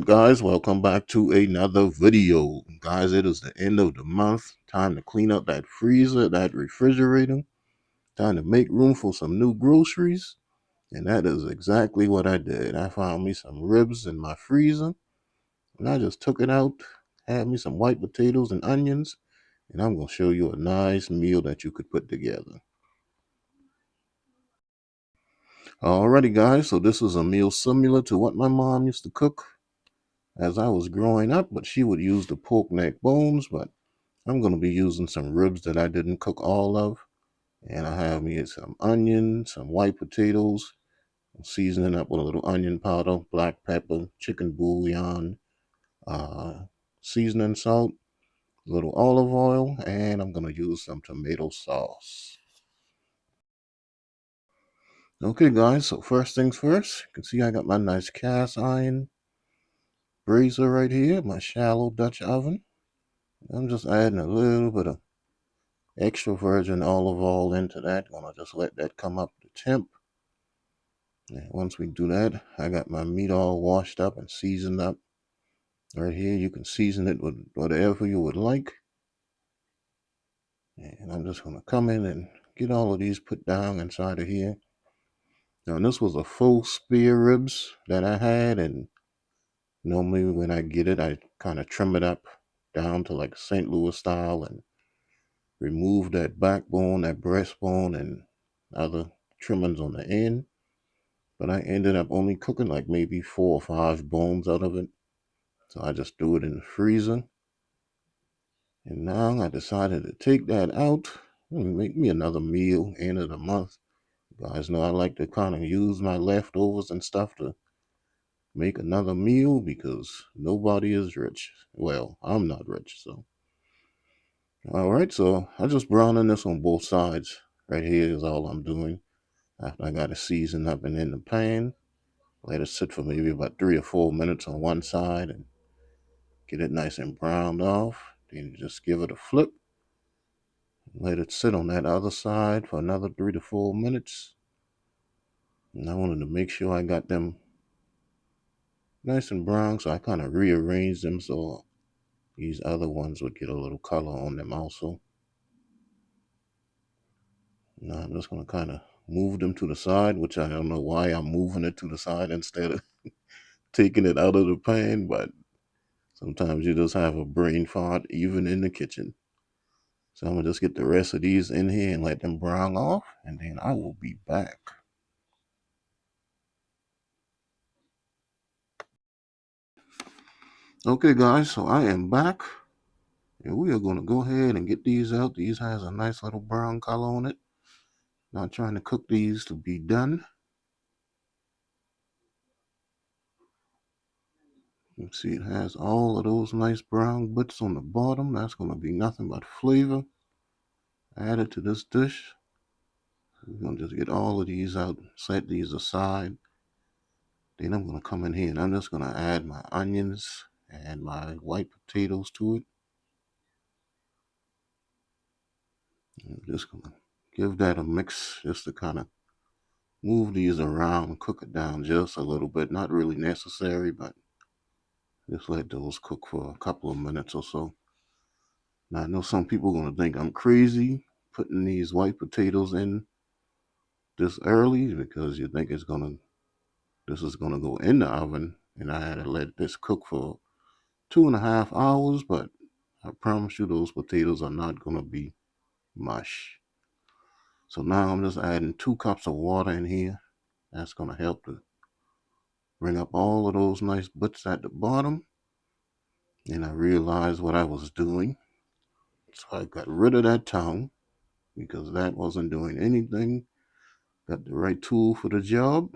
up, guys? Welcome back to another video. Guys, it is the end of the month. Time to clean up that freezer, that refrigerator. Time to make room for some new groceries. And that is exactly what I did. I found me some ribs in my freezer. And I just took it out, had me some white potatoes and onions. And I'm going to show you a nice meal that you could put together. Alrighty, guys. So this is a meal similar to what my mom used to cook as I was growing up, but she would use the pork neck bones, but I'm going to be using some ribs that I didn't cook all of. And I have me some onion, some white potatoes, seasoning up with a little onion powder, black pepper, chicken bouillon, uh, seasoning salt, a little olive oil, and I'm going to use some tomato sauce. Okay, guys, so first things first, you can see I got my nice cast iron brazier right here, my shallow Dutch oven. I'm just adding a little bit of extra virgin olive oil into that. Gonna just let that come up to temp. And once we do that, I got my meat all washed up and seasoned up. Right here, you can season it with whatever you would like. And I'm just gonna come in and get all of these put down inside of here. Now this was a full spear ribs that I had, and normally when I get it, I kind of trim it up down to like St. Louis style and remove that backbone, that breastbone, and other trimmings on the end. But I ended up only cooking like maybe 4 or 5 bones out of it. So I just threw it in the freezer. And now I decided to take that out and make me another meal end of the month. You guys know I like to kind of use my leftovers and stuff to make another meal because nobody is rich. Well, I'm not rich, so. All right, so I just browning this on both sides. Right here is all I'm doing. After I got it seasoned up and in the pan, let it sit for maybe about 3 or 4 minutes on one side and get it nice and browned off. Then you just give it a flip. Let it sit on that other side for another 3 to 4 minutes. And I wanted to make sure I got them nice and brown, so I kind of rearranged them so these other ones would get a little color on them also. Now I'm just going to kind of move them to the side, which I don't know why I'm moving it to the side instead of taking it out of the pan, but sometimes you just have a brain fart even in the kitchen. So I'm going to just get the rest of these in here and let them brown off, and then I will be back. Okay, guys, so I am back, and we are going to go ahead and get these out. These has a nice little brown color on it. Not trying to cook these to be done. You see it has all of those nice brown bits on the bottom. That's going to be nothing but flavor added to this dish. We're going to just get all of these out, set these aside. Then I'm going to come in here and I'm just going to add my onions and my white potatoes to it. I'm just going to give that a mix just to kind of move these around, cook it down just a little bit. Not really necessary, but just let those cook for a couple of minutes or so. Now, I know some people are going to think I'm crazy putting these white potatoes in this early because you think this is going to go in the oven, and I had to let this cook for 2.5 hours, but I promise you those potatoes are not going to be mush. So now I'm just adding 2 cups of water in here. That's going to help to bring up all of those nice bits at the bottom. And I realized what I was doing. So I got rid of that tongue because that wasn't doing anything. Got the right tool for the job.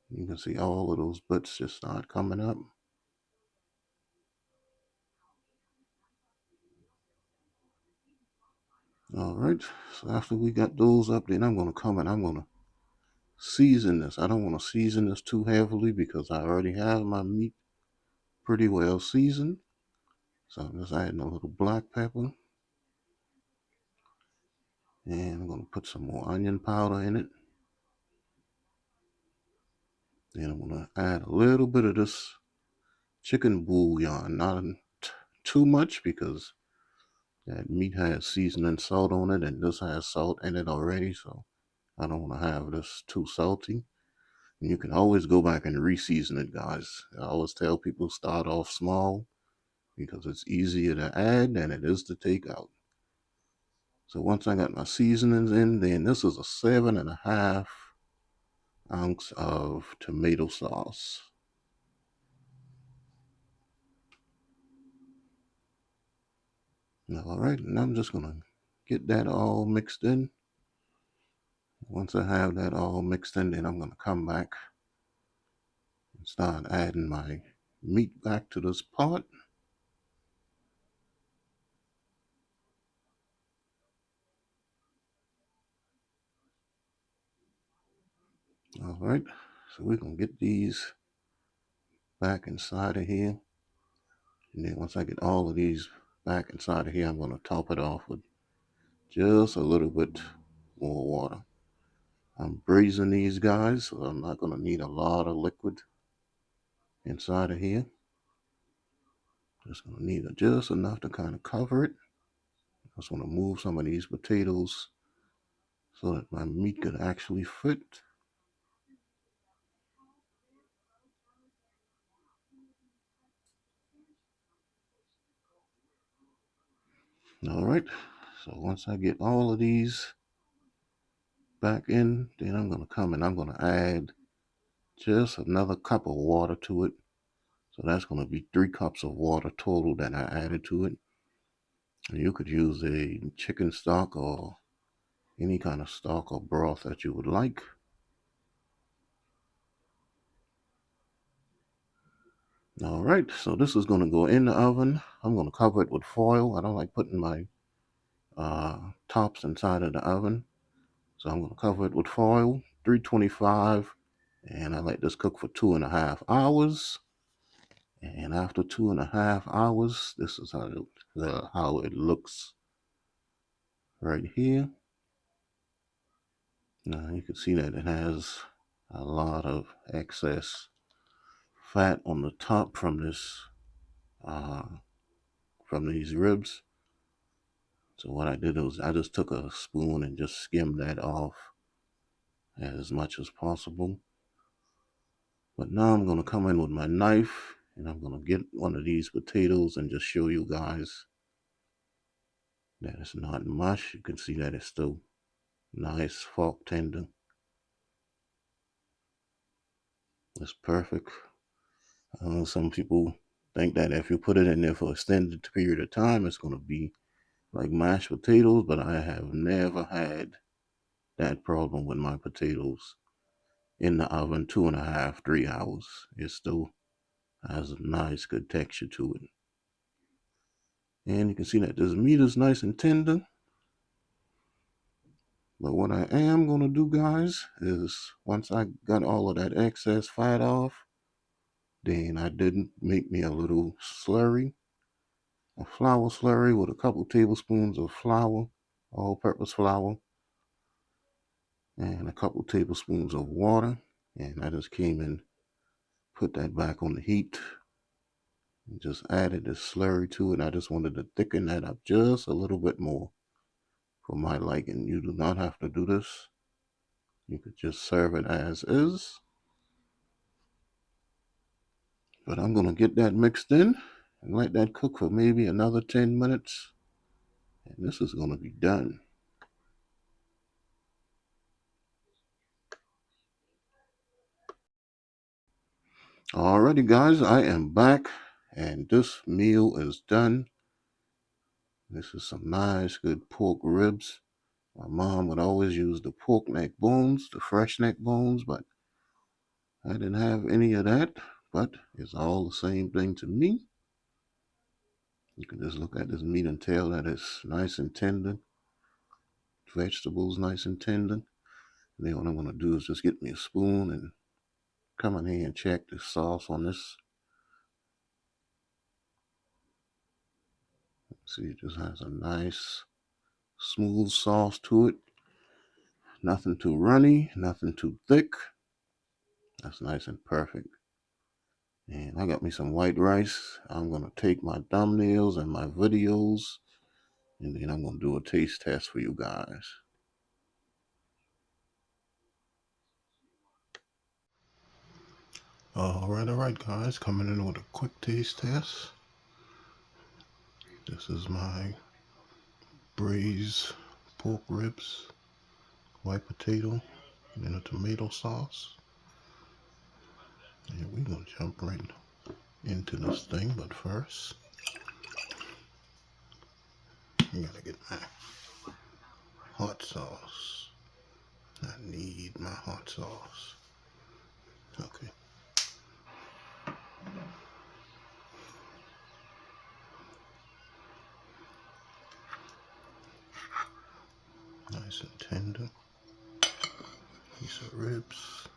You can see all of those bits just start coming up. All right, so after we got those up, then I'm going to come and I'm going to season this. I don't want to season this too heavily because I already have my meat pretty well seasoned. So I'm just adding a little black pepper. And I'm going to put some more onion powder in it. Then I'm going to add a little bit of this chicken bouillon. Not too much because that meat has seasoning salt on it, and this has salt in it already, so I don't want to have this too salty. And you can always go back and re-season it, guys. I always tell people start off small because it's easier to add than it is to take out. So once I got my seasonings in, then this is a 7.5 ounce of tomato sauce. All right, and I'm just gonna get that all mixed in. Once I have that all mixed in, then I'm gonna come back and start adding my meat back to this pot. All right, so we're gonna get these back inside of here. And then once I get all of these back inside of here, I'm gonna top it off with just a little bit more water. I'm braising these guys, so I'm not gonna need a lot of liquid inside of here. Just gonna need just enough to kind of cover it. I just want to move some of these potatoes so that my meat could actually fit. All right, so once I get all of these back in, then I'm gonna come and I'm gonna add just another cup of water to it. So that's gonna be 3 cups of water total that I added to it. And you could use a chicken stock or any kind of stock or broth that you would like. All right, so this is gonna go in the oven. I'm gonna cover it with foil. I don't like putting my tops inside of the oven. So I'm going to cover it with foil, 325, and I let this cook for 2.5 hours. And after 2.5 hours, this is how it looks right here. Now you can see that it has a lot of excess fat on the top uh, from these ribs. So what I did was I just took a spoon and just skimmed that off as much as possible. But now I'm going to come in with my knife and I'm going to get one of these potatoes and just show you guys that it's not mush. You can see that it's still nice fork tender. It's perfect. I know some people think that if you put it in there for an extended period of time, it's going to be like mashed potatoes, but I have never had that problem with my potatoes in the oven 2.5, 3 hours. It still has a nice, good texture to it. And you can see that this meat is nice and tender. But what I am going to do, guys, is once I got all of that excess fat off, then I did make me a little slurry, a flour slurry with a couple tablespoons of flour, all-purpose flour, and a couple tablespoons of water. And I just came and put that back on the heat and just added the slurry to it. I just wanted to thicken that up just a little bit more for my liking. You do not have to do this. You could just serve it as is. But I'm going to get that mixed in and let that cook for maybe another 10 minutes. And this is going to be done. Alrighty, guys, I am back and this meal is done. This is some nice, good pork ribs. My mom would always use the pork neck bones, the fresh neck bones, but I didn't have any of that. But it's all the same thing to me. You can just look at this meat and tell that it's nice and tender. Vegetables nice and tender. And then what I'm going to do is just get me a spoon and come in here and check the sauce on this. See, it just has a nice smooth sauce to it. Nothing too runny, nothing too thick. That's nice and perfect. And I got me some white rice. I'm going to take my thumbnails and my videos, and then I'm going to do a taste test for you guys. All right, guys. Coming in with a quick taste test. This is my braised pork ribs, white potato, and a tomato sauce. And we're going to jump right into this thing, but first, I got to get my hot sauce. I need my hot sauce. Okay. Nice and tender. Piece of ribs.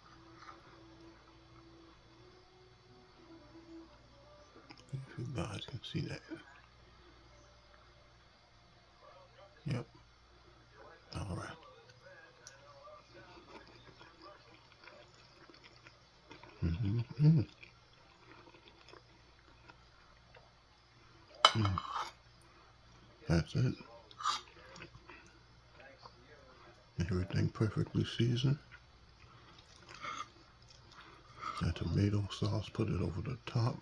If you guys can see that. Yep. All right. Mm-hmm. That's it. Everything perfectly seasoned. That tomato sauce, put it over the top.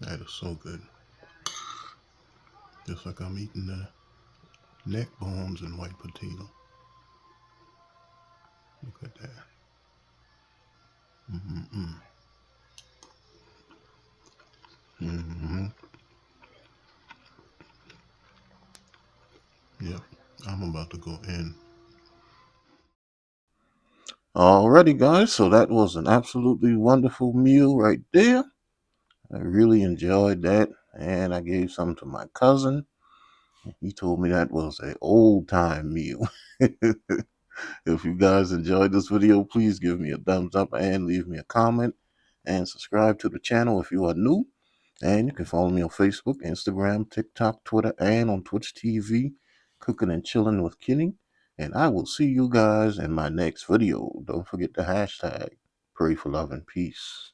That is so good. Just like I'm eating the neck bones and white potato. Look at that. Mm-hmm. Mm-hmm. Yep. I'm about to go in. Alrighty, guys. So that was an absolutely wonderful meal right there. I really enjoyed that, and I gave some to my cousin. He told me that was an old time meal. If you guys enjoyed this video, please give me a thumbs up and leave me a comment, and subscribe to the channel if you are new. And you can follow me on Facebook, Instagram, TikTok, Twitter, and on Twitch TV, Cooking and Chilling with Kenny. And I will see you guys in my next video. Don't forget the hashtag. Pray for love and peace.